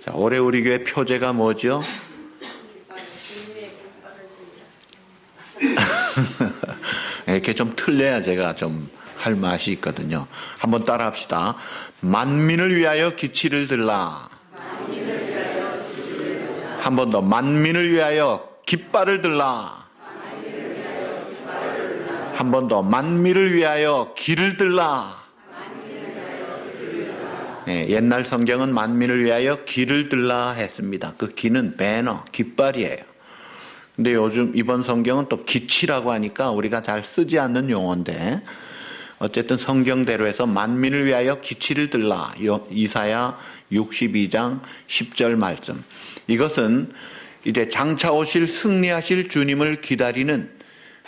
자, 올해 우리 교회 표제가 뭐죠? 이렇게 좀 틀려야 제가 좀 할 맛이 있거든요. 한번 따라 합시다. 만민을 위하여 기치를 들라. 한 번 더. 만민을 위하여 깃발을 들라. 한 번 더. 만민을 위하여 길을 들라. 네, 옛날 성경은 만민을 위하여 길을 들라 했습니다. 그 길은 배너, 깃발이에요. 근데 요즘 이번 성경은 또 기치라고 하니까 우리가 잘 쓰지 않는 용어인데, 어쨌든 성경대로 해서 만민을 위하여 기치를 들라. 이사야 62장 10절 말씀. 이것은 이제 장차 오실 승리하실 주님을 기다리는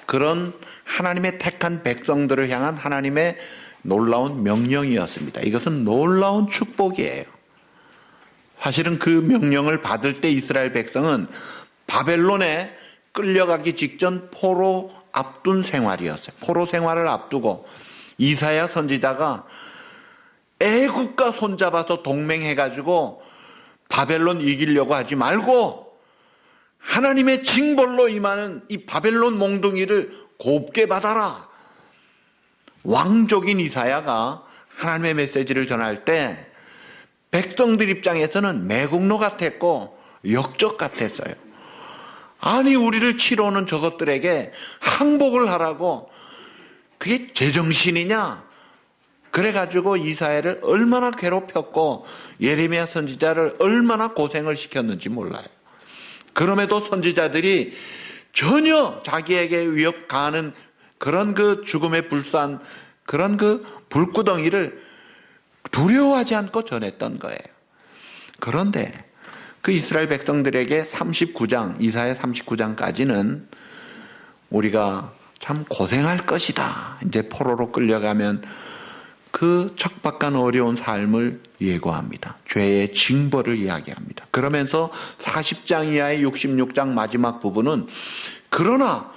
그런 하나님의 택한 백성들을 향한 하나님의 놀라운 명령이었습니다. 이것은 놀라운 축복이에요. 사실은 그 명령을 받을 때 이스라엘 백성은 바벨론에 끌려가기 직전 포로 앞둔 생활이었어요. 포로 생활을 앞두고 이사야 선지자가 애국과 손잡아서 동맹해가지고 바벨론 이기려고 하지 말고 하나님의 징벌로 임하는 이 바벨론 몽둥이를 곱게 받아라. 왕족인 이사야가 하나님의 메시지를 전할 때 백성들 입장에서는 매국노 같았고 역적 같았어요. 아니, 우리를 치러 오는 저것들에게 항복을 하라고, 그게 제정신이냐? 그래가지고 이사야를 얼마나 괴롭혔고 예레미야 선지자를 얼마나 고생을 시켰는지 몰라요. 그럼에도 선지자들이 전혀 자기에게 위협 가하는 그런 그 죽음의 불산, 그런 그 불구덩이를 두려워하지 않고 전했던 거예요. 그런데 그 이스라엘 백성들에게 39장, 이사야 39장까지는 우리가 참 고생할 것이다. 이제 포로로 끌려가면 그 척박한 어려운 삶을 예고합니다. 죄의 징벌을 이야기합니다. 그러면서 40장 이하의 66장 마지막 부분은 그러나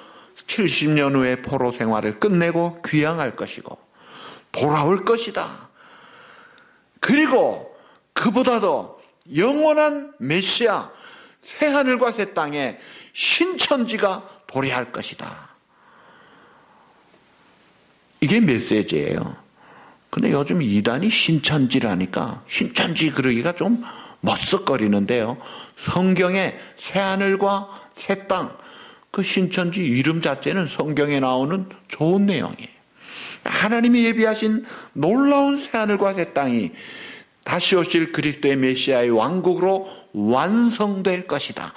70년 후에 포로 생활을 끝내고 귀향할 것이고 돌아올 것이다. 그리고 그보다도 영원한 메시아, 새하늘과 새 땅에 신천지가 도래할 것이다. 이게 메시지예요. 근데 요즘 이단이 신천지라니까 신천지 그러기가 좀 멋쩍거리는데요. 성경에 새하늘과 새 땅, 그 신천지 이름 자체는 성경에 나오는 좋은 내용이에요. 하나님이 예비하신 놀라운 새하늘과 새 땅이 다시 오실 그리스도의 메시아의 왕국으로 완성될 것이다.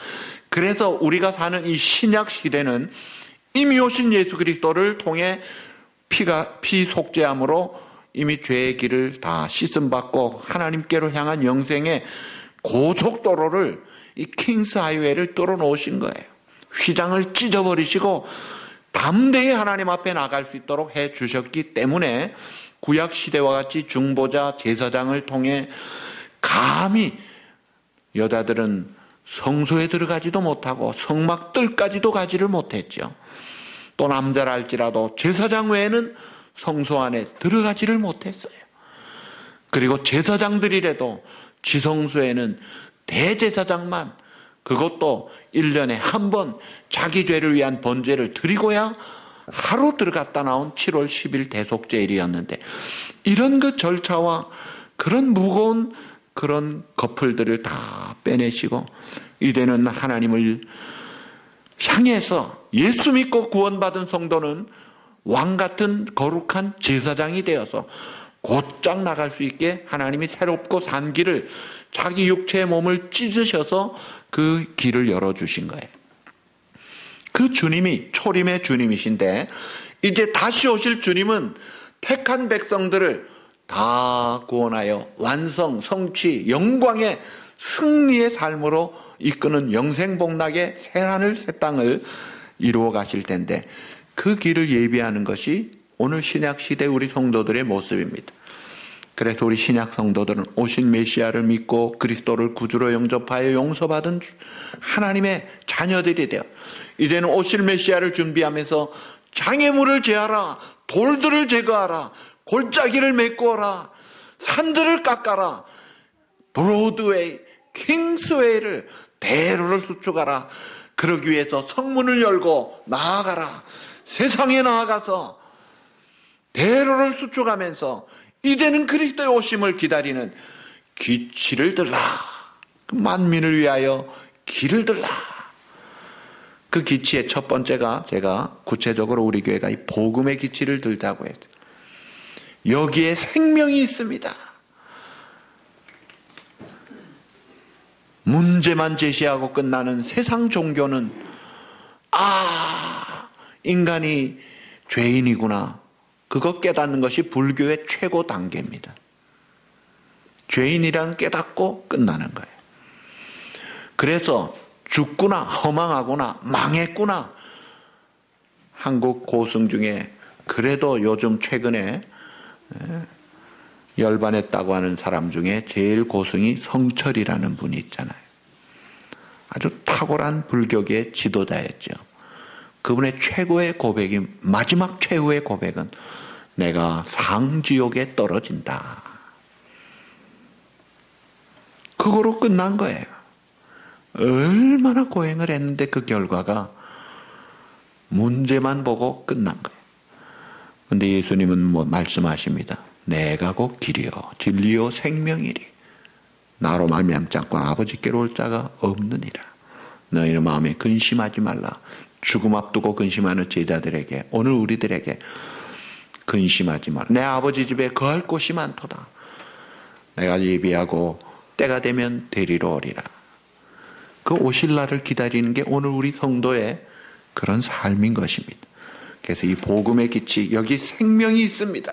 그래서 우리가 사는 이 신약 시대는 이미 오신 예수 그리스도를 통해 피 속죄함으로 이미 죄의 길을 다 씻음받고 하나님께로 향한 영생의 고속도로를, 이 킹스 하이웨이를 뚫어놓으신 거예요. 휘장을 찢어버리시고 담대히 하나님 앞에 나갈 수 있도록 해 주셨기 때문에 구약 시대와 같이 중보자 제사장을 통해 감히 여자들은 성소에 들어가지도 못하고 성막들까지도 가지를 못했죠. 또 남자랄지라도 제사장 외에는 성소 안에 들어가지를 못했어요. 그리고 제사장들이라도 지성소에는 대제사장만, 그것도 1년에 한 번 자기 죄를 위한 번제를 드리고야 하루 들어갔다 나온 7월 10일 대속죄일이었는데, 이런 그 절차와 그런 무거운 그런 거풀들을 다 빼내시고 이제는 하나님을 향해서 예수 믿고 구원받은 성도는 왕같은 거룩한 제사장이 되어서 곧장 나갈 수 있게 하나님이 새롭고 산 길을, 자기 육체의 몸을 찢으셔서 그 길을 열어주신 거예요. 그 주님이 초림의 주님이신데 이제 다시 오실 주님은 택한 백성들을 다 구원하여 완성, 성취, 영광의 승리의 삶으로 이끄는 영생복락의 새하늘 새 땅을 이루어 가실 텐데, 그 길을 예비하는 것이 오늘 신약 시대 우리 성도들의 모습입니다. 그래서 우리 신약 성도들은 오신 메시아를 믿고 그리스도를 구주로 영접하여 용서받은 하나님의 자녀들이 되어 이제는 오실 메시아를 준비하면서 장애물을 제하라, 돌들을 제거하라, 골짜기를 메꾸어라, 산들을 깎아라, 브로드웨이, 킹스웨이를 대로를 수축하라. 그러기 위해서 성문을 열고 나아가라. 세상에 나아가서 대로를 수축하면서 이제는 그리스도의 오심을 기다리는 기치를 들라. 만민을 위하여 길을 들라. 그 기치의 첫 번째가 제가 구체적으로 우리 교회가 이 복음의 기치를 들자고 했어요. 여기에 생명이 있습니다. 문제만 제시하고 끝나는 세상 종교는 인간이 죄인이구나. 그거 깨닫는 것이 불교의 최고 단계입니다. 죄인이란 깨닫고 끝나는 거예요. 그래서 죽구나, 허망하구나, 망했구나. 한국 고승 중에 그래도 요즘 최근에 열반했다고 하는 사람 중에 제일 고승이 성철이라는 분이 있잖아요. 아주 탁월한 불교계의 지도자였죠. 그분의 최고의 고백이, 마지막 최후의 고백은 내가 상지옥에 떨어진다. 그거로 끝난 거예요. 얼마나 고행을 했는데 그 결과가 문제만 보고 끝난 거예요. 근데 예수님은 말씀하십니다. 내가 곧 길이요 진리요 생명이리. 나로 말미암지 않고 아버지께로 올 자가 없느니라. 너희는 마음에 근심하지 말라. 죽음 앞두고 근심하는 제자들에게, 오늘 우리들에게 근심하지 말라. 내 아버지 집에 거할 곳이 많도다. 내가 예비하고 때가 되면 데리러 오리라. 그 오실 날을 기다리는 게 오늘 우리 성도의 그런 삶인 것입니다. 그래서 이 복음의 기치, 여기 생명이 있습니다.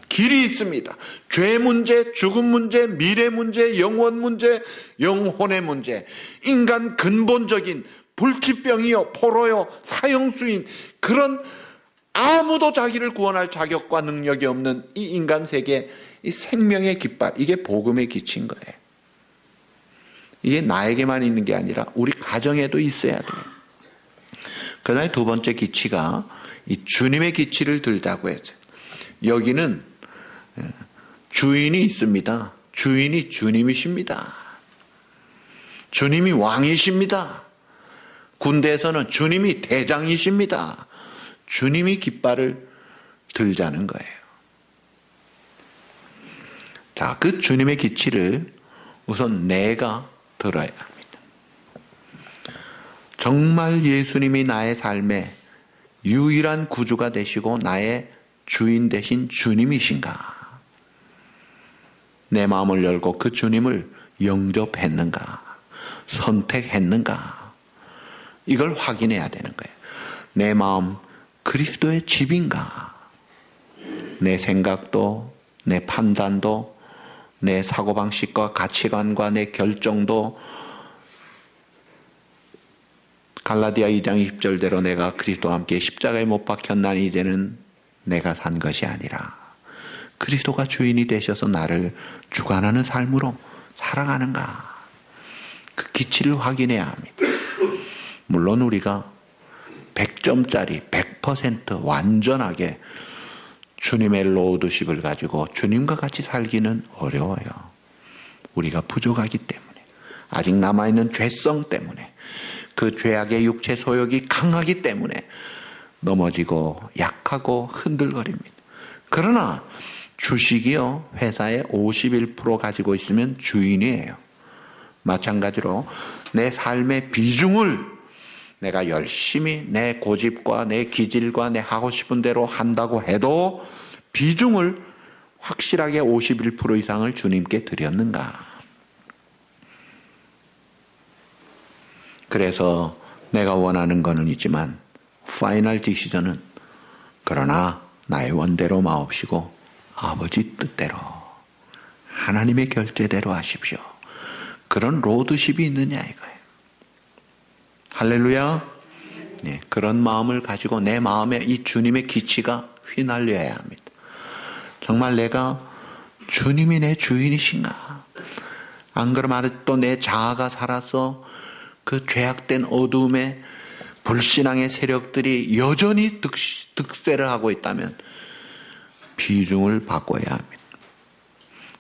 길이 있습니다. 죄 문제, 죽음 문제, 미래 문제, 영원 문제, 영혼의 문제, 인간 근본적인 불치병이요, 포로요, 사형수인 그런 아무도 자기를 구원할 자격과 능력이 없는 이 인간 세계, 이 생명의 깃발, 이게 복음의 기치인 거예요. 이게 나에게만 있는 게 아니라 우리 가정에도 있어야 돼요. 그다음에 두 번째 기치가 이 주님의 기치를 들자고 했어요. 여기는 주인이 있습니다. 주인이 주님이십니다. 주님이 왕이십니다. 군대에서는 주님이 대장이십니다. 주님이 깃발을 들자는 거예요. 자, 그 주님의 기치를 우선 내가 들어야 합니다. 정말 예수님이 나의 삶에 유일한 구주가 되시고 나의 주인 되신 주님이신가? 내 마음을 열고 그 주님을 영접했는가? 선택했는가? 이걸 확인해야 되는 거예요. 내 마음 그리스도의 집인가? 내 생각도, 내 판단도, 내 사고방식과 가치관과 내 결정도 갈라디아 2장 20절대로 내가 그리스도와 함께 십자가에 못 박혔나니 이제는 내가 산 것이 아니라 그리스도가 주인이 되셔서 나를 주관하는 삶으로 살아가는가? 그 기치를 확인해야 합니다. 물론 우리가 100점짜리 100% 완전하게 주님의 로드십을 가지고 주님과 같이 살기는 어려워요. 우리가 부족하기 때문에, 아직 남아있는 죄성 때문에, 그 죄악의 육체 소욕이 강하기 때문에 넘어지고 약하고 흔들거립니다. 그러나 주식이요, 회사의 51% 가지고 있으면 주인이에요. 마찬가지로 내 삶의 비중을 내가 열심히 내 고집과 내 기질과 내 하고 싶은 대로 한다고 해도 비중을 확실하게 51% 이상을 주님께 드렸는가? 그래서 내가 원하는 거는 있지만 파이널 디시전은 그러나 나의 원대로 마옵시고 아버지 뜻대로 하나님의 결제대로 하십시오. 그런 로드십이 있느냐 이거예요. 할렐루야. 네, 그런 마음을 가지고 내 마음에 이 주님의 기치가 휘날려야 합니다. 정말 내가 주님이 내 주인이신가? 안 그러면 아직도 내 자아가 살아서 그 죄악된 어두움에 불신앙의 세력들이 여전히 득세를 하고 있다면 비중을 바꿔야 합니다.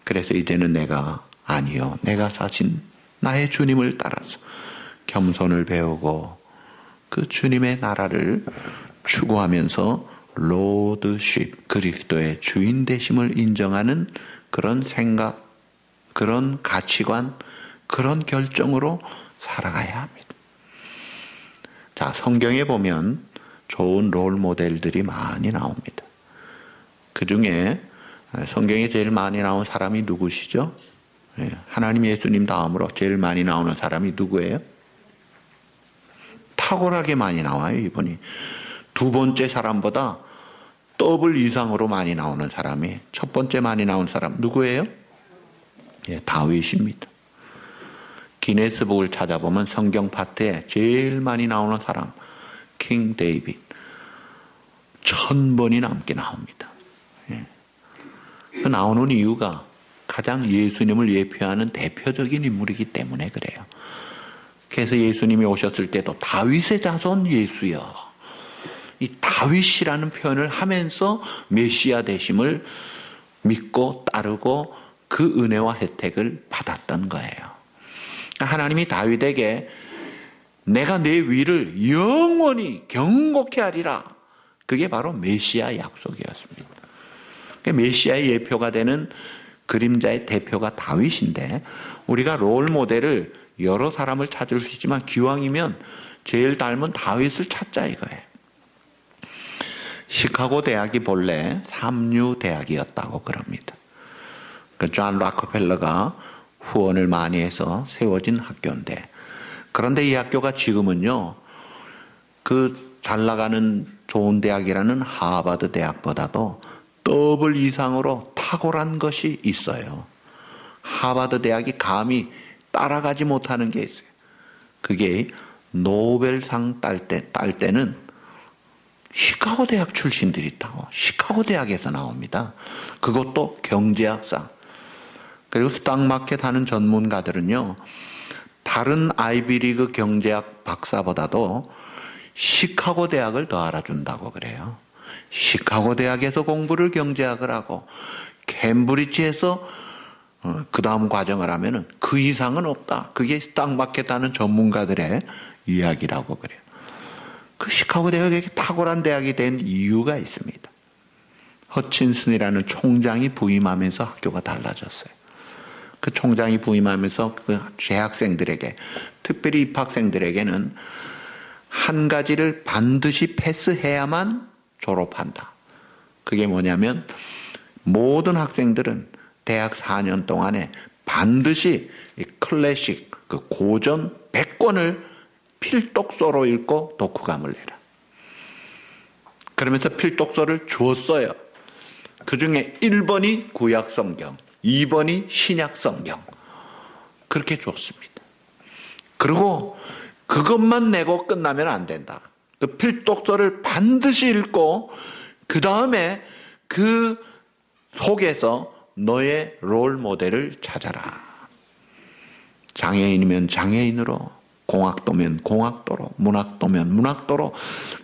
그래서 이제는 내가 아니요, 내가 사신 나의 주님을 따라서 겸손을 배우고 그 주님의 나라를 추구하면서 로드십, 그리스도의 주인 되심을 인정하는 그런 생각, 그런 가치관, 그런 결정으로 살아가야 합니다. 자, 성경에 보면 좋은 롤 모델들이 많이 나옵니다. 그 중에 성경에 제일 많이 나온 사람이 누구시죠? 하나님 예수님 다음으로 제일 많이 나오는 사람이 누구예요? 탁월하게 많이 나와요, 이분이. 두 번째 사람보다 더블 이상으로 많이 나오는 사람이, 첫 번째 많이 나온 사람 누구예요? 다윗입니다. 기네스북을 찾아보면 성경 파트에 제일 많이 나오는 사람, 킹 데이빗. 1000번이 넘게 나옵니다. 그 나오는 이유가 가장 예수님을 예표하는 대표적인 인물이기 때문에 그래요. 그래서 예수님이 오셨을 때도 다윗의 자손 예수여, 이 다윗이라는 표현을 하면서 메시아 되심을 믿고 따르고 그 은혜와 혜택을 받았던 거예요. 하나님이 다윗에게 내가 내 위를 영원히 경고케 하리라, 그게 바로 메시아 약속이었습니다. 메시아의 예표가 되는 그림자의 대표가 다윗인데, 우리가 롤 모델을 여러 사람을 찾을 수 있지만 기왕이면 제일 닮은 다윗을 찾자 이거예요. 시카고 대학이 본래 삼류 대학이었다고 그럽니다. 존 락커펠러가 후원을 많이 해서 세워진 학교인데, 그런데 이 학교가 지금은요, 그 잘 나가는 좋은 대학이라는 하버드 대학보다도 더블 이상으로 탁월한 것이 있어요. 하버드 대학이 감히 따라가지 못하는 게 있어요. 그게 노벨상 딸 때는 시카고 대학 출신들이 있다고. 시카고 대학에서 나옵니다. 그것도 경제학상. 그리고 스탁마켓 하는 전문가들은요, 다른 아이비리그 경제학 박사보다도 시카고 대학을 더 알아준다고 그래요. 시카고 대학에서 공부를 경제학을 하고 캠브리지에서 그 다음 과정을 하면은 그 이상은 없다. 그게 스탁마켓 하는 전문가들의 이야기라고 그래요. 그 시카고 대학이 탁월한 대학이 된 이유가 있습니다. 허친슨이라는 총장이 부임하면서 학교가 달라졌어요. 그 총장이 부임하면서 그 재학생들에게, 특별히 입학생들에게는 한 가지를 반드시 패스해야만 졸업한다. 그게 뭐냐면 모든 학생들은 대학 4년 동안에 반드시 클래식, 그 고전 100권을 필독서로 읽고 독후감을 내라. 그러면서 필독서를 주었어요. 그 중에 1번이 구약성경, 2번이 신약성경. 그렇게 줬습니다. 그리고 그것만 내고 끝나면 안 된다. 그 필독서를 반드시 읽고 그 다음에 그 속에서 너의 롤 모델을 찾아라. 장애인이면 장애인으로, 공학도면 공학도로, 문학도면 문학도로,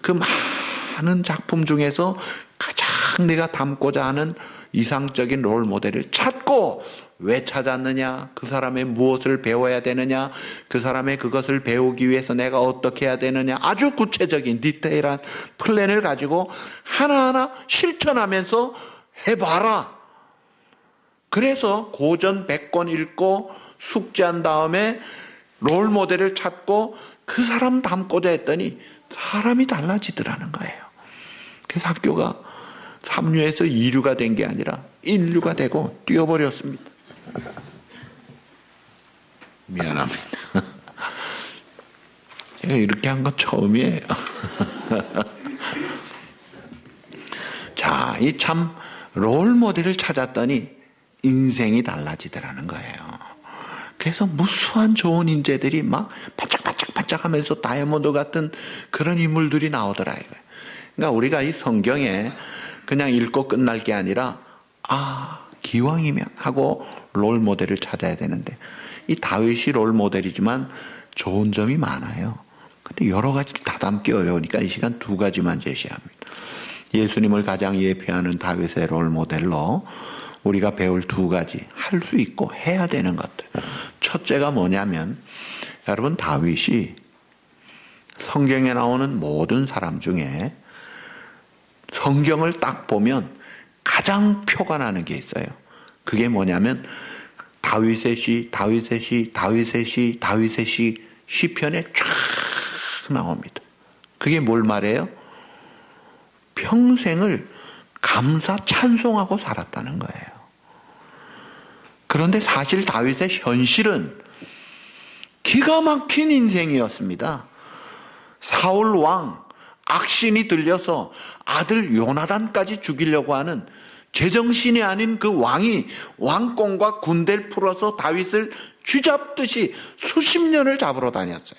그 많은 작품 중에서 가장 내가 닮고자 하는 이상적인 롤 모델을 찾고, 왜 찾았느냐, 그 사람의 무엇을 배워야 되느냐, 그 사람의 그것을 배우기 위해서 내가 어떻게 해야 되느냐, 아주 구체적인 디테일한 플랜을 가지고 하나하나 실천하면서 해봐라. 그래서 고전 100권 읽고 숙지한 다음에 롤 모델을 찾고 그 사람 닮고자 했더니 사람이 달라지더라는 거예요. 그래서 학교가 3류에서 2류가 된 게 아니라 1류가 되고 뛰어버렸습니다. 미안합니다. 제가 이렇게 한 건 처음이에요. 자, 이 참 롤 모델을 찾았더니 인생이 달라지더라는 거예요. 그래서 무수한 좋은 인재들이 막 반짝반짝 하면서 다이아몬드 같은 그런 인물들이 나오더라. 그러니까 우리가 이 성경에 그냥 읽고 끝날 게 아니라, 기왕이면 하고 롤 모델을 찾아야 되는데, 이 다윗이 롤 모델이지만 좋은 점이 많아요. 근데 여러 가지를 다 담기 어려우니까 이 시간 2가지만 제시합니다. 예수님을 가장 예표하는 다윗의 롤 모델로 우리가 배울 두 가지, 할 수 있고 해야 되는 것들. 첫째가 뭐냐면, 여러분, 다윗이 성경에 나오는 모든 사람 중에 성경을 딱 보면 가장 표가 나는 게 있어요. 그게 뭐냐면 다윗의 시, 다윗의 시, 다윗의 시, 다윗의 시 시편에 쫙 나옵니다. 그게 뭘 말해요? 평생을 감사 찬송하고 살았다는 거예요. 그런데 사실 다윗의 현실은 기가 막힌 인생이었습니다. 사울 왕, 악신이 들려서 아들 요나단까지 죽이려고 하는 제정신이 아닌 그 왕이 왕권과 군대를 풀어서 다윗을 쥐잡듯이 수십 년을 잡으러 다녔어요.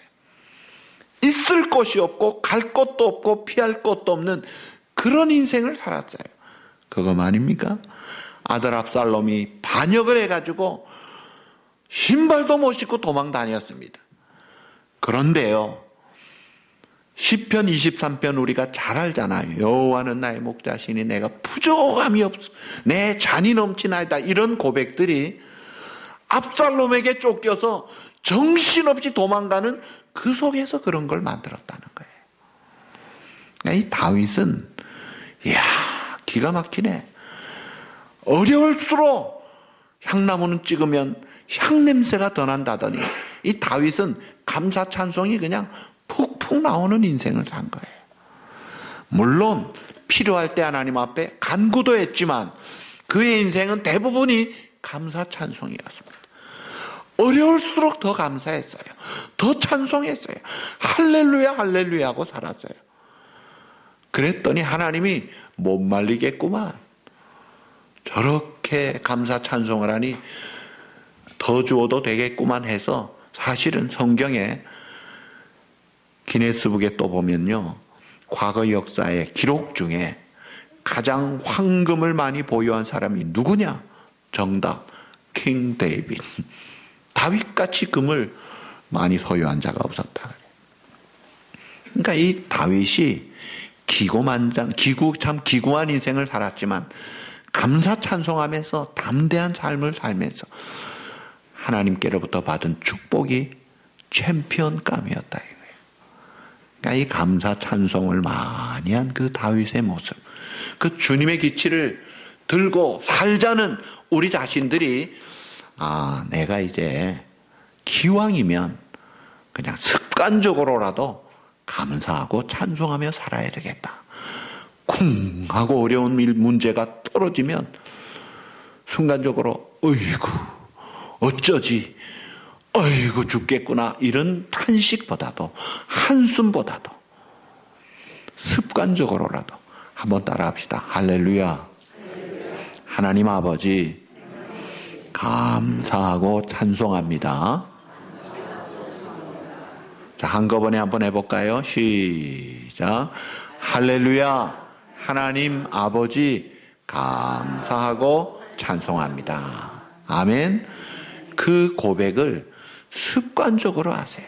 있을 곳이 없고 갈 곳도 없고 피할 곳도 없는 그런 인생을 살았어요. 그거만입니까? 아들 압살롬이 반역을 해가지고 신발도 못 신고 도망 다녔습니다. 그런데요, 시편 23편 우리가 잘 알잖아요. 여호와는 나의 목자시니 내가 부족함이 없어, 내 잔이 넘치나이다. 이런 고백들이 압살롬에게 쫓겨서 정신없이 도망가는 그 속에서 그런 걸 만들었다는 거예요. 이 다윗은 이야, 기가 막히네. 어려울수록 향나무는 찍으면 향냄새가 더 난다더니 이 다윗은 감사 찬송이 그냥 푹푹 나오는 인생을 산 거예요. 물론 필요할 때 하나님 앞에 간구도 했지만 그의 인생은 대부분이 감사 찬송이었습니다. 어려울수록 더 감사했어요. 더 찬송했어요. 할렐루야 할렐루야 하고 살았어요. 그랬더니 하나님이 못 말리겠구만. 저렇게 감사 찬송을 하니 더 주어도 되겠구만 해서, 사실은 성경에 기네스북에 또 보면요, 과거 역사의 기록 중에 가장 황금을 많이 보유한 사람이 누구냐? 정답, 킹 데이빗. 다윗같이 금을 많이 소유한 자가 없었다. 그러니까 이 다윗이 참 기구한 인생을 살았지만 감사 찬송하면서 담대한 삶을 살면서 하나님께로부터 받은 축복이 챔피언감이었다 이거예요. 그러니까 이 감사 찬송을 많이 한 그 다윗의 모습, 그 주님의 기치를 들고 살자는 우리 자신들이, 내가 이제 기왕이면 그냥 습관적으로라도 감사하고 찬송하며 살아야 되겠다. 쿵 하고 어려운 문제가 떨어지면 순간적으로 어이구 어쩌지, 어이구 죽겠구나, 이런 탄식보다도 한숨보다도 습관적으로라도 한번 따라합시다. 할렐루야. 하나님 아버지 감사하고 찬송합니다. 자, 한꺼번에 한번 해볼까요? 시작. 할렐루야. 하나님 아버지 감사하고 찬송합니다. 아멘. 그 고백을 습관적으로 하세요.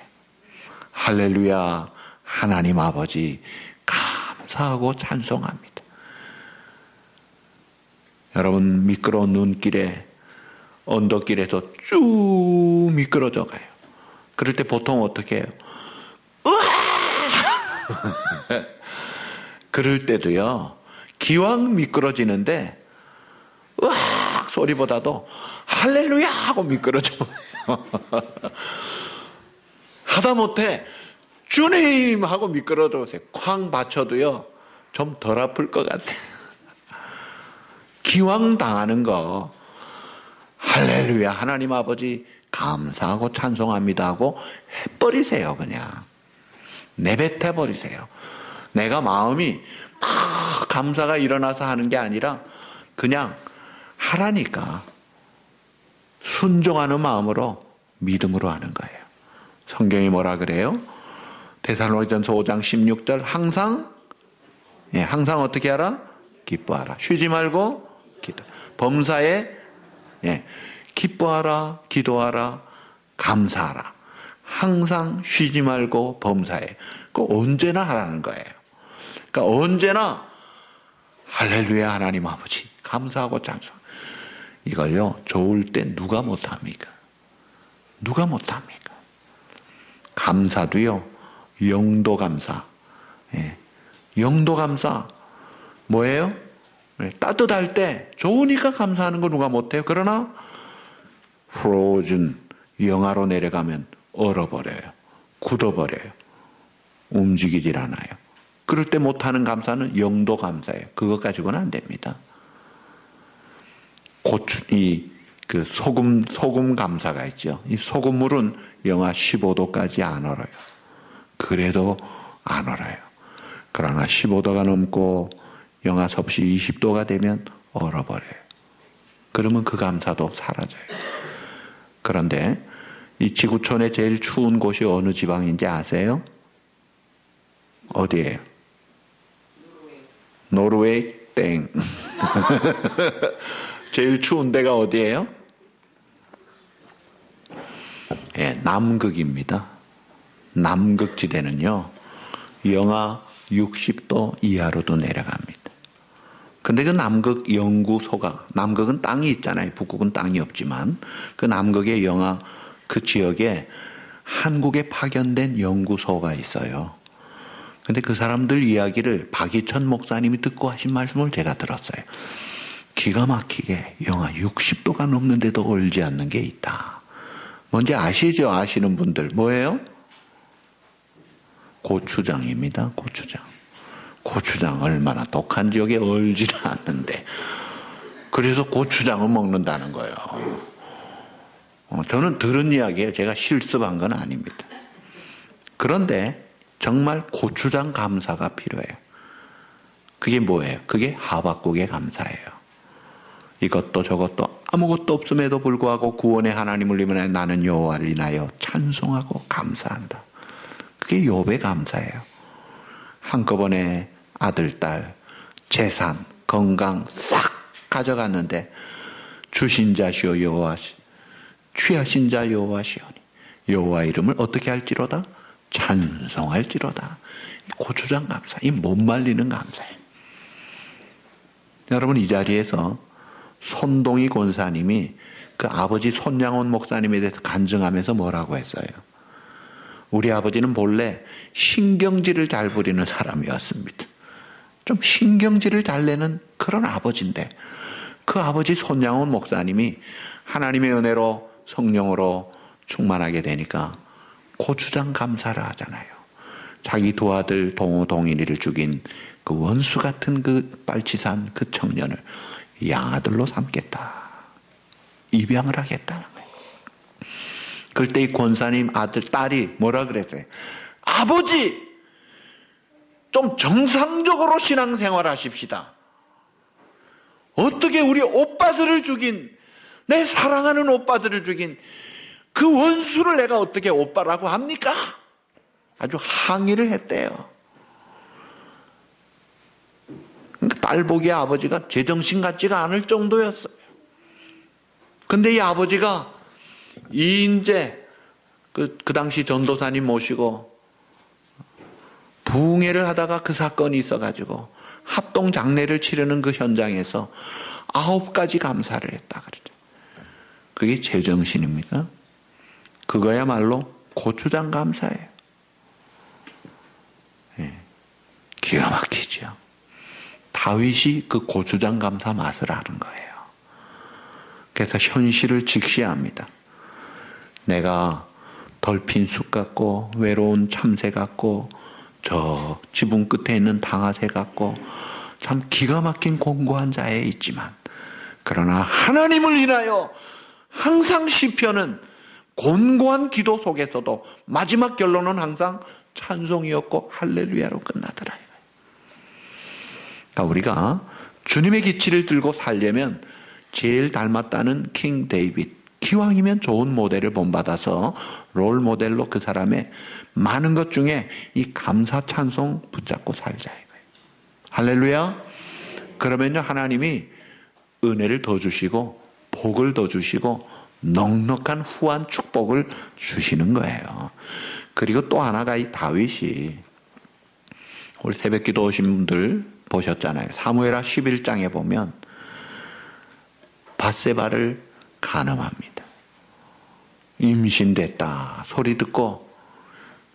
할렐루야. 하나님 아버지 감사하고 찬송합니다. 여러분, 미끄러운 눈길에 언덕길에서 쭉 미끄러져 가요. 그럴 때 보통 어떻게 해요? 그럴 때도요, 기왕 미끄러지는데 으악 소리보다도 할렐루야 하고 미끄러져요. 하다못해 주님 하고 미끄러져보세요. 쾅 받쳐도요 좀 덜 아플 것 같아요. 기왕 당하는 거 할렐루야 하나님 아버지 감사하고 찬송합니다 하고 해버리세요. 그냥 내뱉어 버리세요. 내가 마음이 막 감사가 일어나서 하는 게 아니라 그냥 하라니까 순종하는 마음으로 믿음으로 하는 거예요. 성경이 뭐라 그래요? 데살로니가전서 5장 16절 항상 어떻게 하라? 기뻐하라. 쉬지 말고 기도. 범사에 기뻐하라, 기도하라, 감사하라. 항상 쉬지 말고 범사에. 언제나 하라는 거예요. 그러니까 언제나 할렐루야 하나님 아버지 감사하고 찬송. 이걸요, 좋을 때 누가 못합니까? 누가 못합니까? 감사도요, 영도감사. 예. 영도감사. 뭐예요? 예. 따뜻할 때 좋으니까 감사하는 거 누가 못해요? 그러나, 프로즌, 영하로 내려가면 얼어버려요. 굳어버려요. 움직이질 않아요. 그럴 때 못하는 감사는 영도감사예요. 그것 가지고는 안 됩니다. 소금 감사가 있죠. 이 소금물은 영하 15도까지 안 얼어요. 그래도 안 얼어요. 그러나 15도가 넘고 영하 섭씨 20도가 되면 얼어버려요. 그러면 그 감사도 사라져요. 그런데 이 지구촌의 제일 추운 곳이 어느 지방인지 아세요? 어디예요? 노르웨이 땡. 제일 추운 데가 어디예요? 예, 남극입니다. 남극지대는요, 영하 60도 이하로도 내려갑니다. 근데 그 남극 연구소가, 남극은 땅이 있잖아요. 북극은 땅이 없지만, 그 남극의 영하 그 지역에 한국에 파견된 연구소가 있어요. 근데 그 사람들 이야기를 박이천 목사님이 듣고 하신 말씀을 제가 들었어요. 기가 막히게 영하 60도가 넘는데도 얼지 않는 게 있다. 뭔지 아시죠? 아시는 분들. 뭐예요? 고추장입니다. 고추장. 고추장 얼마나 독한 지역에 얼지는 않는데 그래서 고추장을 먹는다는 거예요. 저는 들은 이야기예요. 제가 실습한 건 아닙니다. 그런데 정말 고추장 감사가 필요해요. 그게 뭐예요? 그게 하박국의 감사예요. 이것도 저것도 아무것도 없음에도 불구하고 구원의 하나님을 위하여 나는 여호와를 인하여 찬송하고 감사한다. 그게 욥의 감사예요. 한꺼번에 아들, 딸, 재산, 건강 싹 가져갔는데 주신 자시오 여호와시, 취하신 자 여호와시오니 여호와 이름을 어떻게 할지로다? 찬송할지로다. 고추장 감사, 이 못 말리는 감사예요. 여러분, 이 자리에서 손동희 권사님이 그 아버지 손양원 목사님에 대해서 간증하면서 뭐라고 했어요? 우리 아버지는 본래 신경질을 잘 부리는 사람이었습니다. 좀 신경질을 잘 내는 그런 아버지인데 그 아버지 손양원 목사님이 하나님의 은혜로 성령으로 충만하게 되니까 고추장 감사를 하잖아요. 자기 두 아들 동일이를 죽인 그 원수 같은 그 빨치산 그 청년을 양아들로 삼겠다. 입양을 하겠다는 거예요. 그럴 때 이 권사님 아들, 딸이 뭐라 그랬어요? 아버지! 좀 정상적으로 신앙생활 하십시다. 어떻게 우리 오빠들을 죽인, 내 사랑하는 오빠들을 죽인 그 원수를 내가 어떻게 오빠라고 합니까? 아주 항의를 했대요. 딸 보기에 아버지가 제정신 같지가 않을 정도였어요. 근데 이 아버지가 이인재 그 당시 전도사님 모시고 부흥회를 하다가 그 사건이 있어가지고 합동 장례를 치르는 그 현장에서 9가지 감사를 했다 그러죠. 그게 제정신입니까? 그거야말로 고추장 감사예요. 예. 기가 막히죠. 다윗이 그 고추장 감사 맛을 아는 거예요. 그래서 현실을 직시합니다. 내가 덜핀 숲 같고 외로운 참새 같고 저 지붕 끝에 있는 당아새 같고 참 기가 막힌 공고한 자에 있지만 그러나 하나님을 인하여 항상 시편은 곤고한 기도 속에서도 마지막 결론은 항상 찬송이었고 할렐루야로 끝나더라. 그러니까 우리가 주님의 기치를 들고 살려면 제일 닮았다는 킹 데이빗, 기왕이면 좋은 모델을 본받아서 롤 모델로 그 사람의 많은 것 중에 이 감사 찬송 붙잡고 살자 이거예요. 할렐루야. 그러면요 하나님이 은혜를 더 주시고 복을 더 주시고 넉넉한 후한 축복을 주시는 거예요. 그리고 또 하나가 이 다윗이 우리 새벽기도 오신 분들 보셨잖아요. 사무엘하 11장에 보면 밧세바를 간음합니다. 임신됐다 소리 듣고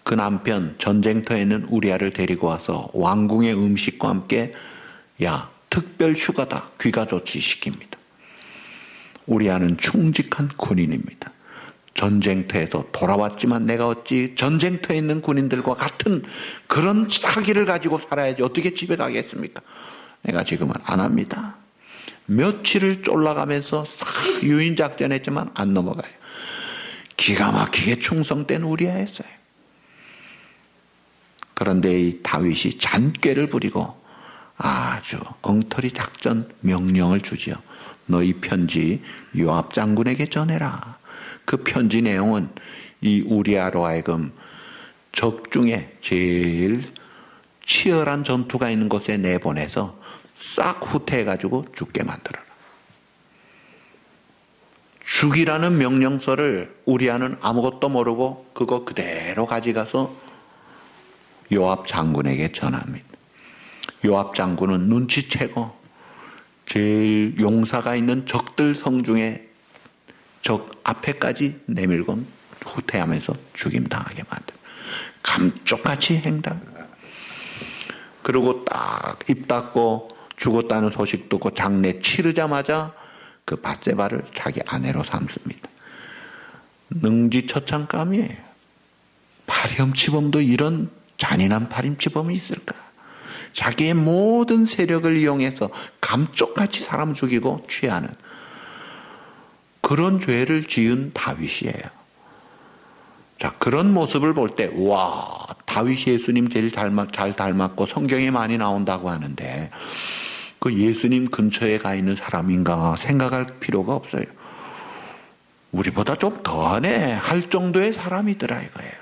그 남편 전쟁터에 있는 우리아를 데리고 와서 왕궁의 음식과 함께 야 특별 휴가다 귀가 조치시킵니다. 우리아는 충직한 군인입니다. 전쟁터에서 돌아왔지만 내가 어찌 전쟁터에 있는 군인들과 같은 그런 사기를 가지고 살아야지 어떻게 집에 가겠습니까? 내가 지금은 안 합니다. 며칠을 쫄라가면서 유인작전 했지만 안 넘어가요. 기가 막히게 충성된 우리아였어요. 그런데 이 다윗이 잔꾀를 부리고 아주 엉터리 작전 명령을 주지요. 너 이 편지 요압 장군에게 전해라. 그 편지 내용은 이 우리아로 하여금 적 중에 제일 치열한 전투가 있는 곳에 내보내서 싹 후퇴해가지고 죽게 만들어라. 죽이라는 명령서를 우리아는 아무것도 모르고 그거 그대로 가져가서 요압 장군에게 전합니다. 요압 장군은 눈치채고 제일 용사가 있는 적들 성 중에 적 앞에까지 내밀곤 후퇴하면서 죽임당하게 만들. 감쪽같이 행당. 그리고 딱 입 닫고 죽었다는 소식 듣고 장례 치르자마자 그 밧세바를 자기 아내로 삼습니다. 능지처참감이에요. 파렴치범도 이런 잔인한 파렴치범이 있을까? 자기의 모든 세력을 이용해서 감쪽같이 사람 죽이고 취하는 그런 죄를 지은 다윗이에요. 자, 그런 모습을 볼 때, 와, 다윗이 예수님 제일 잘 닮았고 성경에 많이 나온다고 하는데, 그 예수님 근처에 가 있는 사람인가 생각할 필요가 없어요. 우리보다 좀 더하네 할 정도의 사람이더라 이거예요.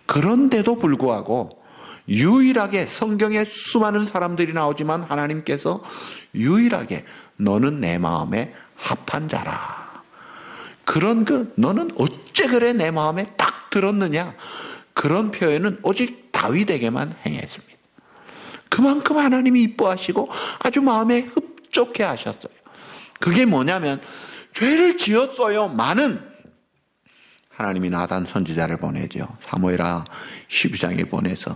그런데도 불구하고 유일하게 성경에 수많은 사람들이 나오지만 하나님께서 유일하게 너는 내 마음에 합한 자라. 그런 너는 어째 그래 내 마음에 딱 들었느냐. 그런 표현은 오직 다윗에게만 행했습니다. 그만큼 하나님이 이뻐하시고 아주 마음에 흡족해 하셨어요. 그게 뭐냐면 죄를 지었어요. 많은 하나님이 나단 선지자를 보내죠. 사무엘하 12장에 보내서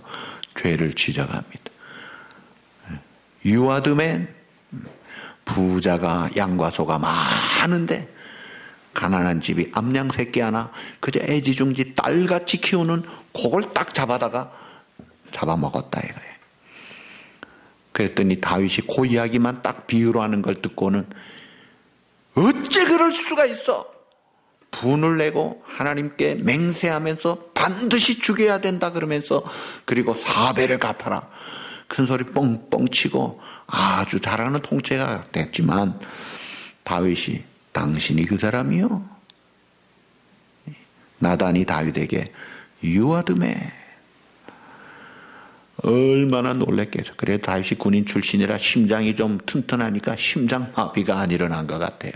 죄를 지적합니다. 유아드맨 부자가 양과 소가 많은데 가난한 집이 암양 새끼 하나 그저 애지중지 딸같이 키우는 그걸 딱 잡아먹었다 이거예요. 그랬더니 다윗이 그 이야기만 딱 비유로 하는 걸 듣고는 어째 그럴 수가 있어? 분을 내고 하나님께 맹세하면서 반드시 죽여야 된다 그러면서 그리고 4배를 갚아라. 큰 소리 뻥뻥 치고 아주 잘하는 통치가 됐지만 다윗이 당신이 그 사람이요? 나단이 다윗에게 유아드매 얼마나 놀랬겠어. 그래도 다윗이 군인 출신이라 심장이 좀 튼튼하니까 심장마비가 안 일어난 것 같아요.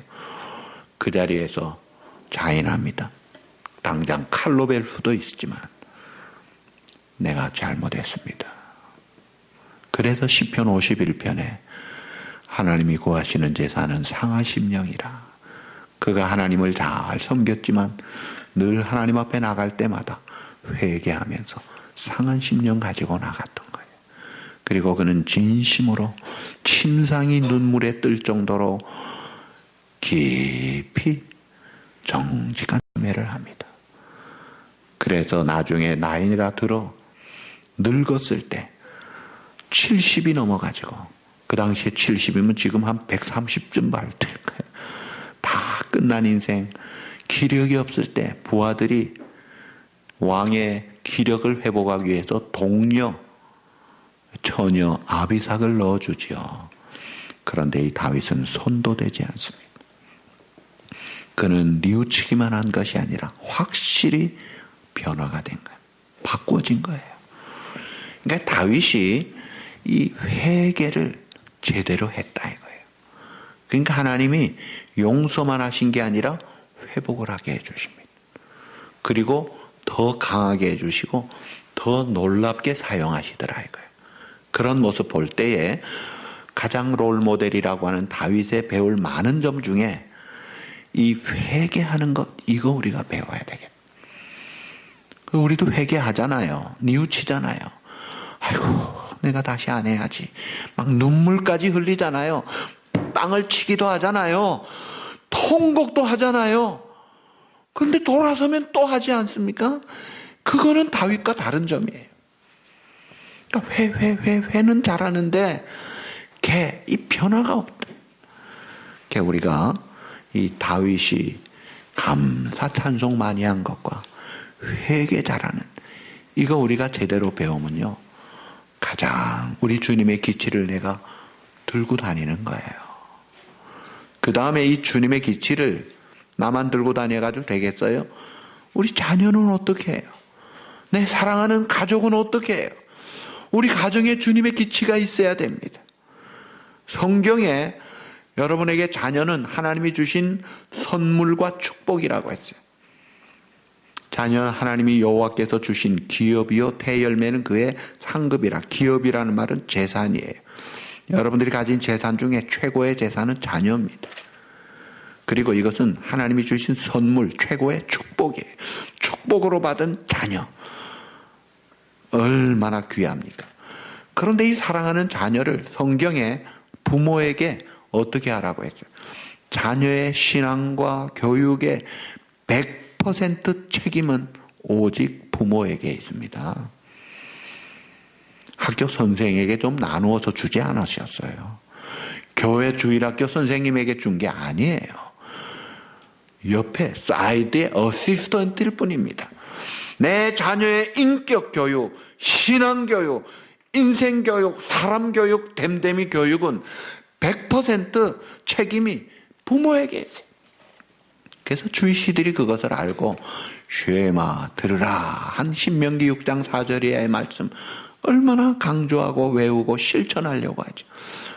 그 자리에서 자인합니다. 당장 칼로 벨 수도 있지만 내가 잘못했습니다. 그래서 시편 51편에 하나님이 구하시는 제사는 상하심령이라. 그가 하나님을 잘 섬겼지만 늘 하나님 앞에 나갈 때마다 회개하면서 상한 심령 가지고 나갔던 거예요. 그리고 그는 진심으로 침상이 눈물에 뜰 정도로 깊이 정직한 매를 합니다. 그래서 나중에 나이가 들어 늙었을 때 70이 넘어가지고 그 당시에 70이면 지금 한 130쯤 될 거예요. 다 끝난 인생 기력이 없을 때 부하들이 왕의 기력을 회복하기 위해서 동료 처녀 아비삭을 넣어주지요. 그런데 이 다윗은 손도 대지 않습니다. 그는 뉘우치기만 한 것이 아니라 확실히 변화가 된 거예요. 바꿔진 거예요. 그러니까 다윗이 이 회개를 제대로 했다 이거예요. 그러니까 하나님이 용서만 하신 게 아니라 회복을 하게 해주십니다. 그리고 더 강하게 해주시고 더 놀랍게 사용하시더라 이거예요. 그런 모습 볼 때에 가장 롤모델이라고 하는 다윗의 배울 많은 점 중에 이 회개하는 것, 이거 우리가 배워야 되겠다. 우리도 회개하잖아요. 뉘우치잖아요. 아이고, 내가 다시 안 해야지. 막 눈물까지 흘리잖아요. 땅을 치기도 하잖아요. 통곡도 하잖아요. 그런데 돌아서면 또 하지 않습니까? 그거는 다윗과 다른 점이에요. 그러니까 회는 잘하는데 이 변화가 없다. 우리가 이 다윗이 감사 찬송 많이 한 것과 회개 잘하는 이거 우리가 제대로 배우면요, 가장 우리 주님의 기치를 내가 들고 다니는 거예요. 그 다음에 이 주님의 기치를 나만 들고 다녀가지고 되겠어요? 우리 자녀는 어떻게 해요? 내 사랑하는 가족은 어떻게 해요? 우리 가정에 주님의 기치가 있어야 됩니다. 성경에 여러분에게 자녀는 하나님이 주신 선물과 축복이라고 했어요. 자녀는 하나님이 여호와께서 주신 기업이요 태열매는 그의 상급이라. 기업이라는 말은 재산이에요. 여러분들이 가진 재산 중에 최고의 재산은 자녀입니다. 그리고 이것은 하나님이 주신 선물, 최고의 축복이에요. 축복으로 받은 자녀. 얼마나 귀합니까? 그런데 이 사랑하는 자녀를 성경에 부모에게 어떻게 하라고 했어요? 자녀의 신앙과 교육의 100% 책임은 오직 부모에게 있습니다. 학교 선생에게 좀 나누어서 주지 않으셨어요. 교회 주일학교 선생님에게 준 게 아니에요. 옆에 사이드의 어시스턴트일 뿐입니다. 내 자녀의 인격 교육, 신앙 교육, 인생 교육, 사람 교육, 댐댐이 교육은 100% 책임이 부모에게 있어요. 그래서 주이시들이 그것을 알고 쉐마 들으라 한 신명기 6장 4절의 말씀 얼마나 강조하고 외우고 실천하려고 하죠.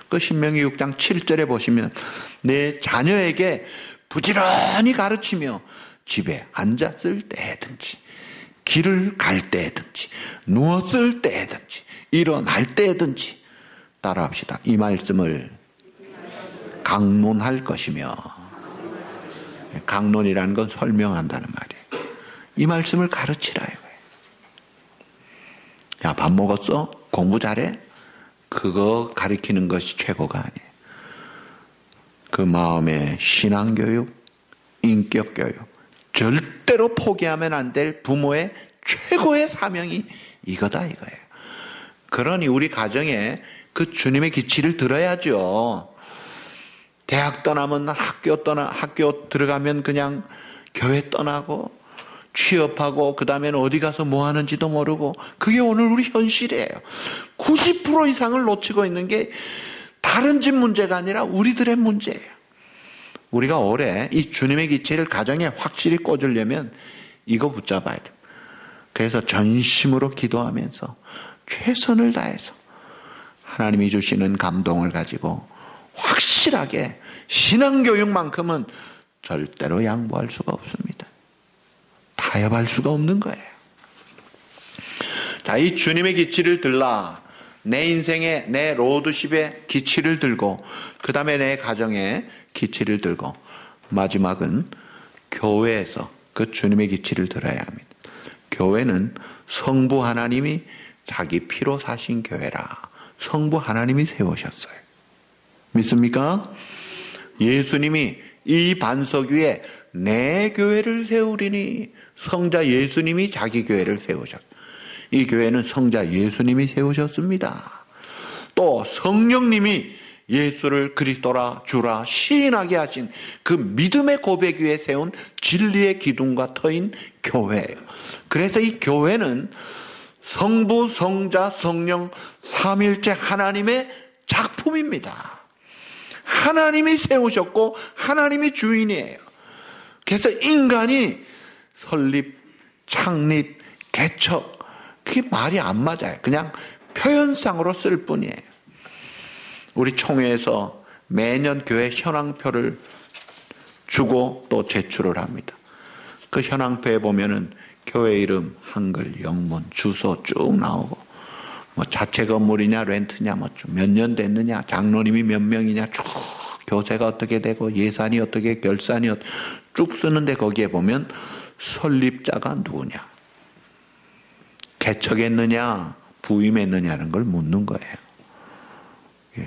그 신명기 6장 7절에 보시면 내 자녀에게 부지런히 가르치며 집에 앉았을 때든지 길을 갈 때든지 누웠을 때든지 일어날 때든지 따라합시다. 이 말씀을 강론할 것이며, 강론이라는 건 설명한다는 말이에요. 이 말씀을 가르치라 이거예요. 야, 밥 먹었어? 공부 잘해? 그거 가르치는 것이 최고가 아니에요. 그 마음의 신앙교육, 인격교육, 절대로 포기하면 안 될 부모의 최고의 사명이 이거다 이거예요. 그러니 우리 가정에 그 주님의 기치를 들어야죠. 대학 떠나면 학교 들어가면 그냥 교회 떠나고 취업하고 그 다음에는 어디 가서 뭐 하는지도 모르고, 그게 오늘 우리 현실이에요. 90% 이상을 놓치고 있는 게 다른 집 문제가 아니라 우리들의 문제예요. 우리가 올해 이 주님의 기치를 가정에 확실히 꽂으려면 이거 붙잡아야 돼요. 그래서 전심으로 기도하면서 최선을 다해서 하나님이 주시는 감동을 가지고 확실하게 신앙교육만큼은 절대로 양보할 수가 없습니다. 타협할 수가 없는 거예요. 자, 이 주님의 기치를 들라. 내 인생에 내 로드십의 기치를 들고, 그 다음에 내 가정의 기치를 들고, 마지막은 교회에서 그 주님의 기치를 들어야 합니다. 교회는 성부 하나님이 자기 피로 사신 교회라. 성부 하나님이 세우셨어요. 믿습니까? 예수님이 이 반석 위에 내 교회를 세우리니, 성자 예수님이 자기 교회를 세우셨어요. 이 교회는 성자 예수님이 세우셨습니다. 또 성령님이 예수를 그리스도라 주라 시인하게 하신 그 믿음의 고백 위에 세운 진리의 기둥과 터인 교회예요. 그래서 이 교회는 성부, 성자, 성령 삼일째 하나님의 작품입니다. 하나님이 세우셨고 하나님이 주인이에요. 그래서 인간이 설립, 창립, 개척, 그게 말이 안 맞아요. 그냥 표현상으로 쓸 뿐이에요. 우리 총회에서 매년 교회 현황표를 주고 또 제출을 합니다. 그 현황표에 보면은 교회 이름, 한글, 영문, 주소 쭉 나오고, 뭐 자체 건물이냐 렌트냐 뭐 몇 년 됐느냐 장로님이 몇 명이냐 쭉 교세가 어떻게 되고 예산이 어떻게 결산이 쭉 쓰는데 거기에 보면 설립자가 누구냐 개척했느냐 부임했느냐는 걸 묻는 거예요.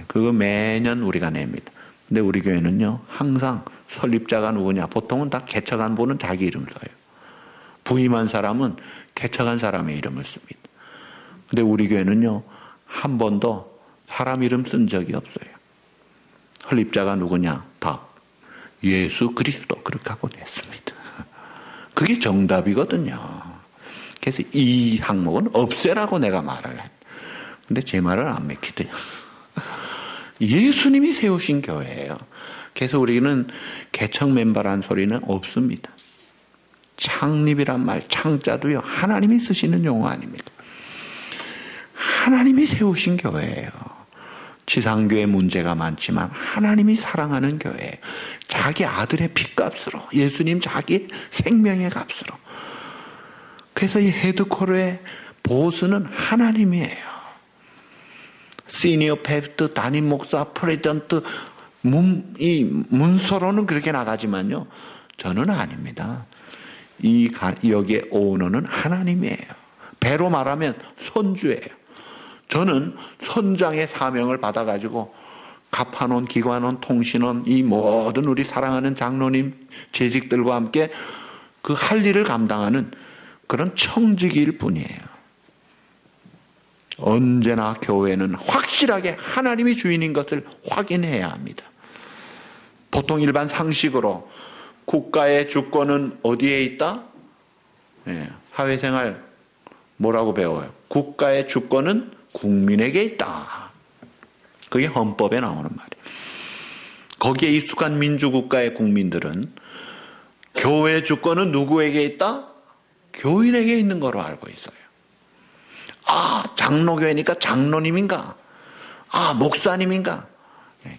그거 매년 우리가 냅니다. 근데 우리 교회는요 항상 설립자가 누구냐 보통은 다 개척한 분은 자기 이름 써요. 부임한 사람은 개척한 사람의 이름을 씁니다. 근데 우리 교회는요 한 번도 사람 이름 쓴 적이 없어요. 설립자가 누구냐? 답. 예수 그리스도. 그렇게 하고 냈습니다. 그게 정답이거든요. 그래서 이 항목은 없애라고 내가 말을 해. 근데 제 말을 안 믿기대요. 예수님이 세우신 교회예요. 그래서 우리는 개척 멤버란 소리는 없습니다. 창립이란 말, 창자도요 하나님이 쓰시는 용어 아닙니다. 하나님이 세우신 교회예요. 지상교회 문제가 많지만 하나님이 사랑하는 교회, 자기 아들의 핏값으로, 예수님 자기 생명의 값으로. 그래서 이 헤드코르의 보스는 하나님이에요. 시니어 패스트, 담임 목사, 프레지던트, 이 문서로는 그렇게 나가지만요 저는 아닙니다. 여기에 오너는 하나님이에요. 배로 말하면 선주예요. 저는 선장의 사명을 받아가지고 갑판원, 기관원, 통신원, 이 모든 우리 사랑하는 장로님 재직들과 함께 그 할 일을 감당하는 그런 청직일 뿐이에요. 언제나 교회는 확실하게 하나님이 주인인 것을 확인해야 합니다. 보통 일반 상식으로 국가의 주권은 어디에 있다? 사회생활 뭐라고 배워요? 국가의 주권은 국민에게 있다. 그게 헌법에 나오는 말이에요. 거기에 익숙한 민주국가의 국민들은 교회 주권은 누구에게 있다? 교인에게 있는 거로 알고 있어요. 아, 장로교회니까 장로님인가? 아, 목사님인가?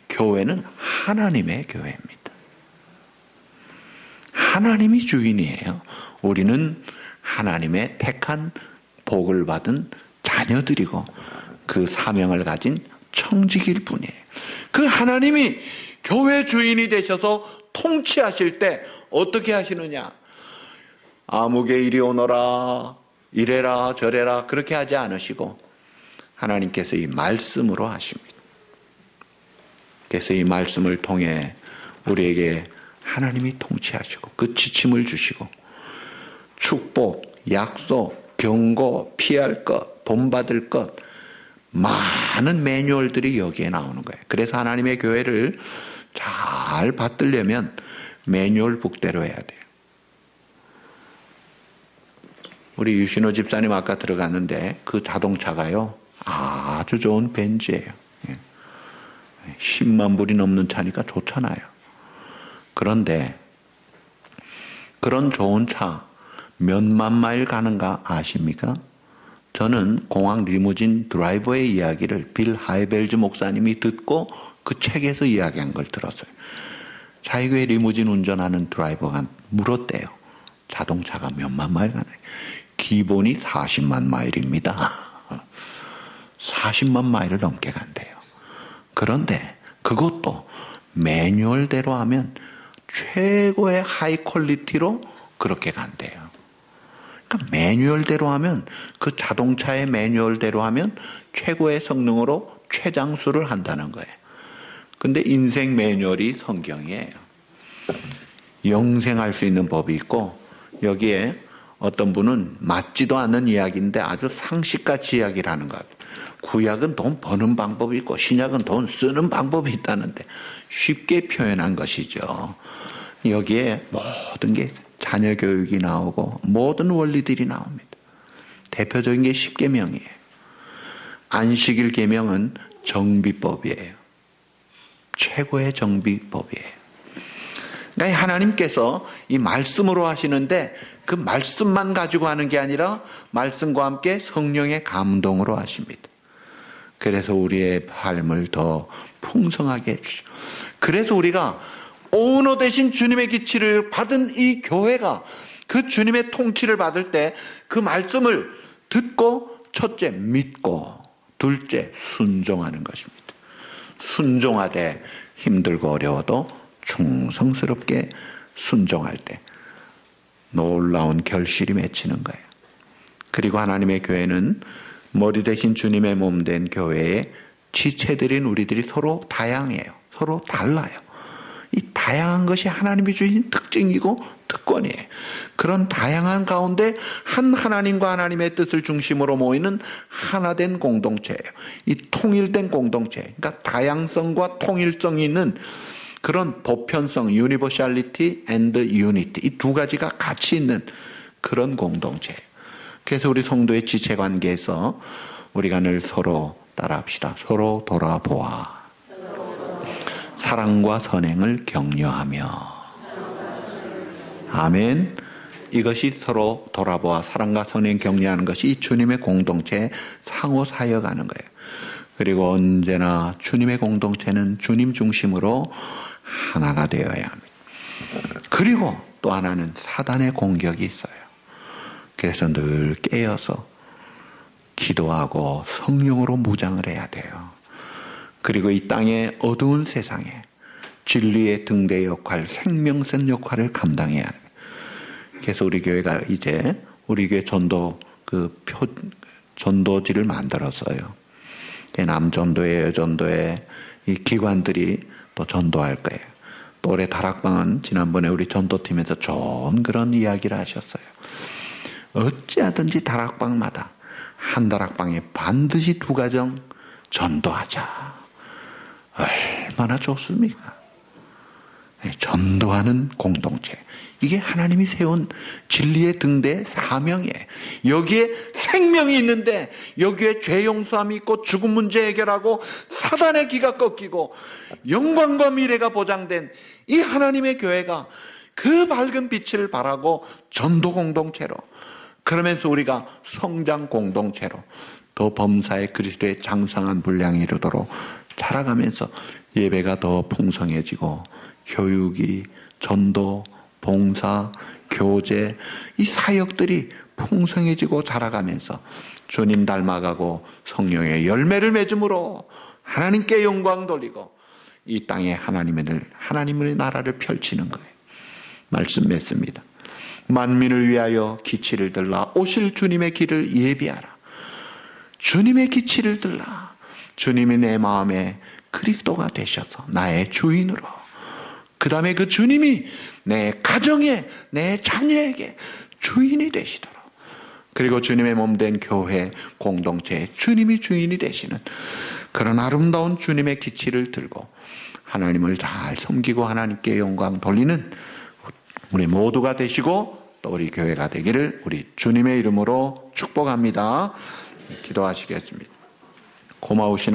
교회는 하나님의 교회입니다. 하나님이 주인이에요. 우리는 하나님의 택한 복을 받은 자녀들이고 그 사명을 가진 청직일 뿐이에요. 그 하나님이 교회 주인이 되셔서 통치하실 때 어떻게 하시느냐? 아무개 이리 오너라, 이래라 저래라 그렇게 하지 않으시고 하나님께서 이 말씀으로 하십니다. 그래서 이 말씀을 통해 우리에게 하나님이 통치하시고 그 지침을 주시고 축복, 약속, 경고, 피할 것, 본받을 것 많은 매뉴얼들이 여기에 나오는 거예요. 그래서 하나님의 교회를 잘 받들려면 매뉴얼 북대로 해야 돼요. 우리 유신호 집사님 아까 들어갔는데 그 자동차가요 아주 좋은 벤츠예요. 10만 불이 넘는 차니까 좋잖아요. 그런데 그런 좋은 차 몇만 마일 가는가 아십니까? 저는 공항 리무진 드라이버의 이야기를 빌 하이벨즈 목사님이 듣고 그 책에서 이야기한 걸 들었어요. 자기의 리무진 운전하는 드라이버가 물었대요. 자동차가 몇만 마일 가나요? 기본이 40만 마일입니다. 40만 마일을 넘게 간대요. 그런데 그것도 매뉴얼대로 하면 최고의 하이 퀄리티로 그렇게 간대요. 그러니까 매뉴얼대로 하면 그 자동차의 매뉴얼대로 하면 최고의 성능으로 최장수를 한다는 거예요. 근데 인생 매뉴얼이 성경이에요. 영생할 수 있는 법이 있고 여기에 어떤 분은 맞지도 않는 이야기인데 아주 상식같이 이야기를 하는 것 같아요. 구약은 돈 버는 방법이 있고 신약은 돈 쓰는 방법이 있다는데 쉽게 표현한 것이죠. 여기에 모든 게 자녀 교육이 나오고 모든 원리들이 나옵니다. 대표적인 게 10계명이에요. 안식일 계명은 정비법이에요. 최고의 정비법이에요. 그러니까 하나님께서 이 말씀으로 하시는데 그 말씀만 가지고 하는 게 아니라 말씀과 함께 성령의 감동으로 하십니다. 그래서 우리의 삶을 더 풍성하게 해주죠. 그래서 우리가 오너 되신 주님의 기치를 받은 이 교회가 그 주님의 통치를 받을 때 그 말씀을 듣고 첫째 믿고 둘째, 순종하는 것입니다. 순종하되 힘들고 어려워도 충성스럽게 순종할 때 놀라운 결실이 맺히는 거예요. 그리고 하나님의 교회는 머리 대신 주님의 몸 된 교회의 지체들인 우리들이 서로 다양해요. 서로 달라요. 이 다양한 것이 하나님이 주신 특징이고 특권이에요. 그런 다양한 가운데 한 하나님과 하나님의 뜻을 중심으로 모이는 하나된 공동체예요. 이 통일된 공동체, 그러니까 다양성과 통일성이 있는 그런 보편성, universality and unity, 이 두 가지가 같이 있는 그런 공동체예요. 그래서 우리 성도의 지체 관계에서 우리가 늘 서로 따라합시다. 서로 돌아보아 사랑과 선행을 격려하며. 아멘. 이것이 서로 돌아보아 사랑과 선행 격려하는 것이 이 주님의 공동체에 상호 사역하는 거예요. 그리고 언제나 주님의 공동체는 주님 중심으로 하나가 되어야 합니다. 그리고 또 하나는 사단의 공격이 있어요. 그래서 늘 깨어서 기도하고 성령으로 무장을 해야 돼요. 그리고 이 땅의 어두운 세상에 진리의 등대 역할, 생명선 역할을 감당해야 해요. 그래서 우리 교회가 이제 우리 교회 전도지를 만들었어요. 남전도회, 여전도회 이 기관들이 또 전도할 거예요. 또 올해 다락방은 지난번에 우리 전도팀에서 좋은 그런 이야기를 하셨어요. 어찌하든지 다락방마다 한 다락방에 반드시 2가정 전도하자. 얼마나 좋습니까? 전도하는 공동체. 이게 하나님이 세운 진리의 등대 사명이에요. 여기에 생명이 있는데 여기에 죄 용서함이 있고 죽음 문제 해결하고 사단의 기가 꺾이고 영광과 미래가 보장된 이 하나님의 교회가 그 밝은 빛을 발하고 전도 공동체로, 그러면서 우리가 성장 공동체로 더 범사의 그리스도의 장성한 분량이 이르도록 자라가면서 예배가 더 풍성해지고 교육이, 전도, 봉사, 교제 이 사역들이 풍성해지고 자라가면서 주님 닮아가고 성령의 열매를 맺음으로 하나님께 영광 돌리고 이 땅에 하나님의 나라를 펼치는 거예요. 말씀 맺습니다. 만민을 위하여 기치를 들라. 오실 주님의 길을 예비하라. 주님의 기치를 들라. 주님이 내 마음에 그리스도가 되셔서 나의 주인으로, 그 다음에 그 주님이 내 가정에, 내 자녀에게 주인이 되시도록, 그리고 주님의 몸된 교회 공동체에 주님이 주인이 되시는 그런 아름다운 주님의 기치를 들고 하나님을 잘 섬기고 하나님께 영광 돌리는 우리 모두가 되시고 또 우리 교회가 되기를 우리 주님의 이름으로 축복합니다. 기도하시겠습니다. 고마우신